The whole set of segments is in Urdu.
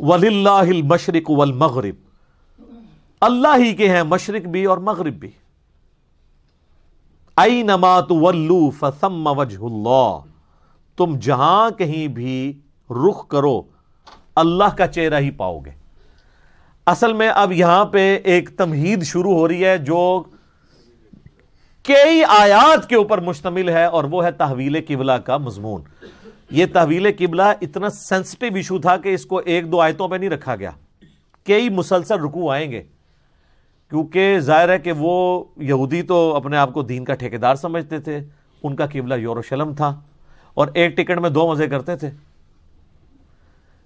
وَلِلَّهِ الْمَشْرِقُ وَالْمَغْرِبُ، اللہ ہی کے ہیں مشرق بھی اور مغرب بھی. اَيْنَمَا تُوَلُّوا فَثَمَّ وَجْهُ اللَّهِ، تم جہاں کہیں بھی رخ کرو اللہ کا چہرہ ہی پاؤ گے. اصل میں اب یہاں پہ ایک تمہید شروع ہو رہی ہے جو کئی آیات کے اوپر مشتمل ہے، اور وہ ہے تحویل قبلہ کا مضمون. یہ تحویل قبلہ اتنا سینسٹیو ایشو تھا کہ اس کو ایک دو آیتوں پہ نہیں رکھا گیا، کئی مسلسل رکوع آئیں گے، کیونکہ ظاہر ہے کہ وہ یہودی تو اپنے آپ کو دین کا ٹھیکیدار سمجھتے تھے، ان کا قبلہ یروشلم تھا، اور ایک ٹکٹ میں دو مزے کرتے تھے.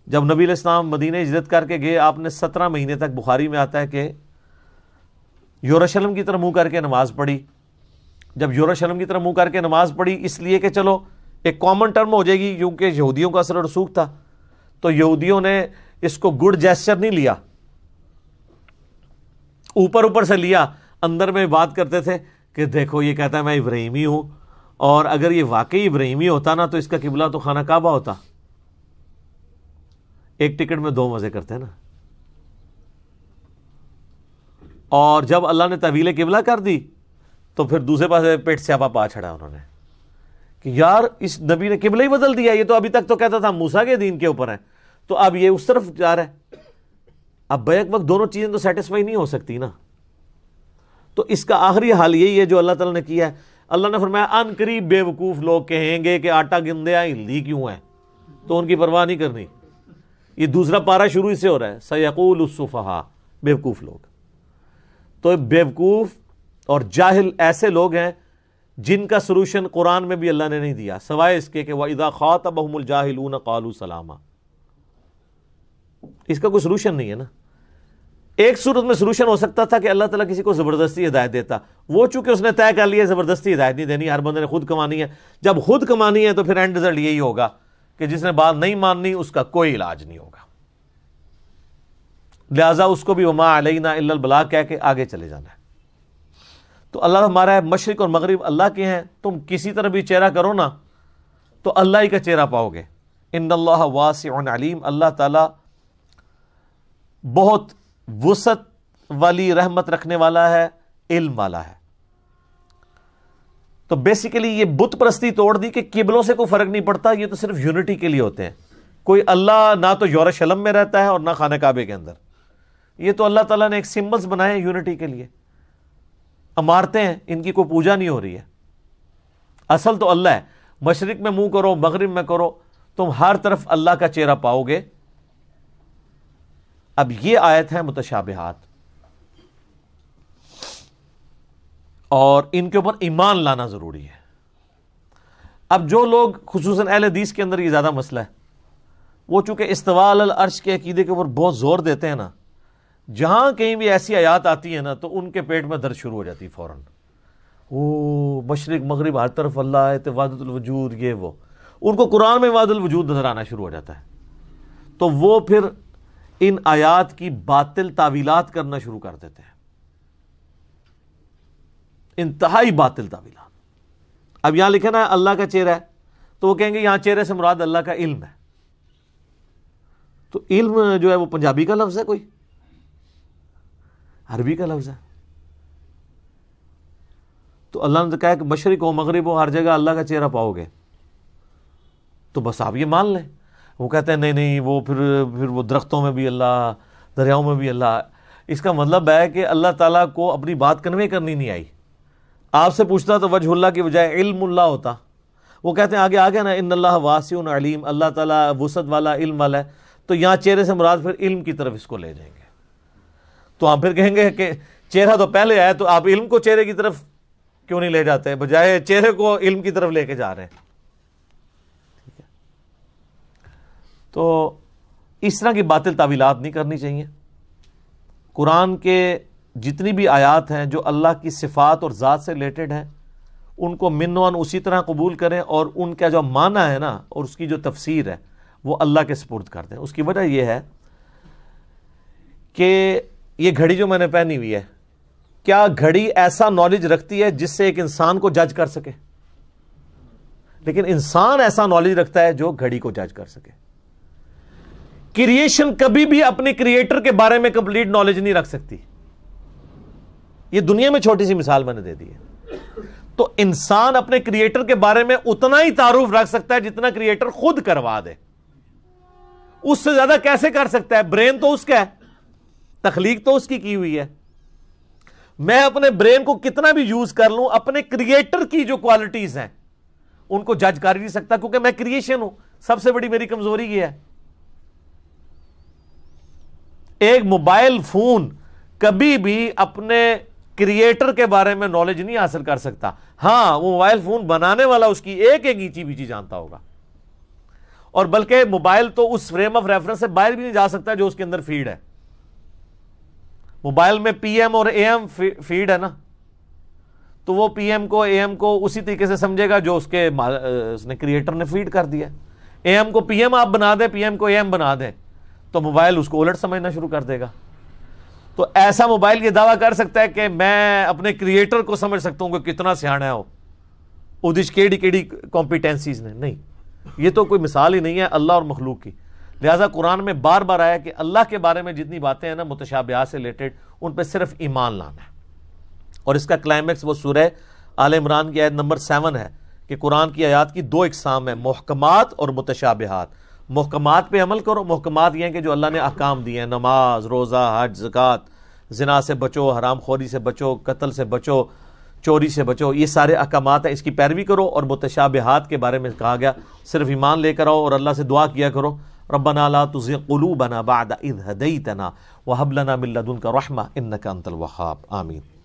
جب نبی علیہ السلام مدینہ ہجرت کر کے گئے، آپ نے 17 مہینے تک، بخاری میں آتا ہے کہ یروشلم کی طرف منہ کر کے نماز پڑھی. جب یروشلم کی طرف منہ کر کے نماز پڑھی، اس لیے کہ چلو ایک کامن ٹرم ہو جائے گی، کیونکہ یہودیوں کا اثر و رسوخ تھا، تو یہودیوں نے اس کو گڈ جیسچر نہیں لیا، اوپر اوپر سے لیا، اندر میں بات کرتے تھے کہ دیکھو یہ کہتا ہے میں ابراہیمی ہوں، اور اگر یہ واقعی ابراہیمی ہوتا نا تو اس کا قبلہ تو خانہ کعبہ ہوتا. ایک ٹکٹ میں دو مزے کرتے ہیں نا. اور جب اللہ نے تحویل قبلہ کر دی تو پھر دوسرے پاس پیٹ سیاپا پا چھڑا انہوں نے کہ یار اس نبی نے قبلہ ہی بدل دیا، یہ تو ابھی تک تو کہتا تھا موسیٰ کے دین کے اوپر ہے، تو اب یہ اس طرف جا رہا ہے. اب بیک وقت دونوں چیزیں تو سیٹسفائی نہیں ہو سکتی نا. تو اس کا آخری حال یہی ہے جو اللہ تعالیٰ نے کیا ہے. اللہ نے فرمایا ان قریب بے وقوف لوگ کہیں گے کہ آٹا گندیا ہلدی کیوں ہے، تو ان کی پرواہ نہیں کرنی. یہ دوسرا پارہ شروع سے ہو رہا ہے، سیقول السفہاء، بیوقوف لوگ. تو بیوقوف اور جاہل ایسے لوگ ہیں جن کا سلوشن قرآن میں بھی اللہ نے نہیں دیا، سوائے اس کے کہ وَإِذَا خَاطَبَهُمُ الْجَاهِلُونَ قَالُوا سَلَامًا. اس کا کوئی سلوشن نہیں ہے نا. ایک صورت میں سلوشن ہو سکتا تھا کہ اللہ تعالیٰ کسی کو زبردستی ہدایت دیتا، وہ چونکہ اس نے طے کر لیا زبردستی ہدایت نہیں دینی، ہر بندے نے خود کمانی ہے. جب خود کمانی ہے تو پھر اینڈ رزلٹ یہی ہوگا کہ جس نے بات نہیں ماننی اس کا کوئی علاج نہیں ہوگا. لہٰذا اس کو بھی وما علینا الا البلاغ کہہ کے آگے چلے جانا ہے. تو اللہ ہمارا ہے، مشرق اور مغرب اللہ کے ہیں، تم کسی طرح بھی چہرہ کرو نا تو اللہ ہی کا چہرہ پاؤ گے. ان اللہ واسع علیم، اللہ تعالی بہت وسعت والی رحمت رکھنے والا ہے، علم والا ہے. تو بیسیکلی یہ بت پرستی توڑ دی کہ قبلوں سے کوئی فرق نہیں پڑتا، یہ تو صرف یونٹی کے لیے ہوتے ہیں. کوئی اللہ نہ تو یروشلم میں رہتا ہے اور نہ خانہ کعبے کے اندر، یہ تو اللہ تعالیٰ نے ایک سمبلز بنائے ہیں یونٹی کے لیے. عمارتیں ہیں، ان کی کوئی پوجا نہیں ہو رہی ہے. اصل تو اللہ ہے. مشرق میں منہ کرو، مغرب میں کرو، تم ہر طرف اللہ کا چہرہ پاؤ گے. اب یہ آیت ہے متشابہات، اور ان کے اوپر ایمان لانا ضروری ہے. اب جو لوگ خصوصاً اہل حدیث کے اندر یہ زیادہ مسئلہ ہے، وہ چونکہ استواء علی العرش کے عقیدے کے اوپر بہت زور دیتے ہیں نا، جہاں کہیں بھی ایسی آیات آتی ہیں نا تو ان کے پیٹ میں درد شروع ہو جاتی فوراً. او مشرق مغرب ہر طرف اللہ ہے، وحدت الوجود، یہ وہ، ان کو قرآن میں وحدت الوجود نظر آنا شروع ہو جاتا ہے. تو وہ پھر ان آیات کی باطل تعویلات کرنا شروع کر دیتے ہیں، انتہائی باطل تعویلات. اب یہاں لکھا نا اللہ کا چہرہ ہے، تو وہ کہیں گے یہاں چہرے سے مراد اللہ کا علم ہے. تو علم جو ہے وہ پنجابی کا لفظ ہے، کوئی عربی کا لفظ ہے. تو اللہ نے کہا کہ مشرق ہو مغرب ہو ہر جگہ اللہ کا چہرہ پاؤ گے، تو بس آپ یہ مان لیں. وہ کہتے ہیں نہیں نہیں، وہ پھر وہ درختوں میں بھی اللہ، دریاؤں میں بھی اللہ. اس کا مطلب ہے کہ اللہ تعالیٰ کو اپنی بات کنوے کرنی نہیں آئی. آپ سے پوچھتا تو وجہ اللہ کی بجائے علم اللہ ہوتا. وہ کہتے ہیں آگے آگے نا ان اللہ واسع علیم، اللہ تعالیٰ وسعت والا، علم والا ہے. تو یہاں چہرے سے مراد پھر علم کی طرف اس کو لے جائیں گے. تو ہم پھر کہیں گے کہ چہرہ تو پہلے آیا، تو آپ علم کو چہرے کی طرف کیوں نہیں لے جاتے، بجائے چہرے کو علم کی طرف لے کے جا رہے ہیں. ٹھیک ہے، تو اس طرح کی باطل تعویلات نہیں کرنی چاہیے. قرآن کے جتنی بھی آیات ہیں جو اللہ کی صفات اور ذات سے ریلیٹڈ ہیں، ان کو من و عن اسی طرح قبول کریں، اور ان کا جو معنی ہے نا اور اس کی جو تفسیر ہے وہ اللہ کے سپرد کر دیں. اس کی وجہ یہ ہے کہ یہ گھڑی جو میں نے پہنی ہوئی ہے، کیا گھڑی ایسا نالج رکھتی ہے جس سے ایک انسان کو جج کر سکے؟ لیکن انسان ایسا نالج رکھتا ہے جو گھڑی کو جج کر سکے. کریشن کبھی بھی اپنے کریٹر کے بارے میں کمپلیٹ نالج نہیں رکھ سکتی. یہ دنیا میں چھوٹی سی مثال میں نے دے دی ہے. تو انسان اپنے کریٹر کے بارے میں اتنا ہی تعارف رکھ سکتا ہے جتنا کریٹر خود کروا دے. اس سے زیادہ کیسے کر سکتا ہے؟ برین تو اس کا ہے, تخلیق تو اس کی ہوئی ہے. میں اپنے برین کو کتنا بھی یوز کر لوں, اپنے کریٹر کی جو کوالٹیز ہیں ان کو جج کر نہیں سکتا, کیونکہ میں کریشن ہوں. سب سے بڑی میری کمزوری یہ ہے. ایک موبائل فون کبھی بھی اپنے کریٹر کے بارے میں نالج نہیں حاصل کر سکتا. ہاں, وہ موبائل فون بنانے والا اس کی ایک ایک اینچی بیچی جانتا ہوگا, اور بلکہ موبائل تو اس فریم آف ریفرنس سے باہر بھی نہیں جا سکتا جو اس کے اندر فیڈ ہے. موبائل میں پی ایم اور اے ایم فیڈ ہے نا, تو وہ پی ایم کو اے ایم کو اسی طریقے سے سمجھے گا جو اس نے کریٹر نے فیڈ کر دیا. اے ایم کو پی ایم آپ بنا دیں, پی ایم کو اے ایم بنا دیں, تو موبائل اس کو الٹ سمجھنا شروع کر دے گا. تو ایسا موبائل یہ دعویٰ کر سکتا ہے کہ میں اپنے کریٹر کو سمجھ سکتا ہوں کہ کتنا سیاح ہے وہ کیڑی کمپیٹنسیز نے. نہیں, یہ تو کوئی مثال ہی نہیں ہے اللہ اور مخلوق کی. لہٰذا قرآن میں بار بار آیا کہ اللہ کے بارے میں جتنی باتیں ہیں نا متشابہات سے ریلیٹڈ, ان پہ صرف ایمان لانا ہے. اور اس کا کلائمیکس وہ سورہ آل عمران کی آیت نمبر 7 ہے کہ قرآن کی آیات کی 2 اقسام ہیں, محکمات اور متشابہات. محکمات پہ عمل کرو. محکمات یہ ہیں کہ جو اللہ نے احکام دیے ہیں, نماز, روزہ, حج, زکوٰۃ, زنا سے بچو, حرام خوری سے بچو, قتل سے بچو, چوری سے بچو, یہ سارے احکامات ہیں, اس کی پیروی کرو. اور متشابہات کے بارے میں کہا گیا صرف ایمان لے کر آؤ اور اللہ سے دعا کیا کرو, ربنا لا تزغ قلوبنا بعد اذ ہدیتنا وہب لنا من لدنک رحمہ انک انت الوہاب. آمین.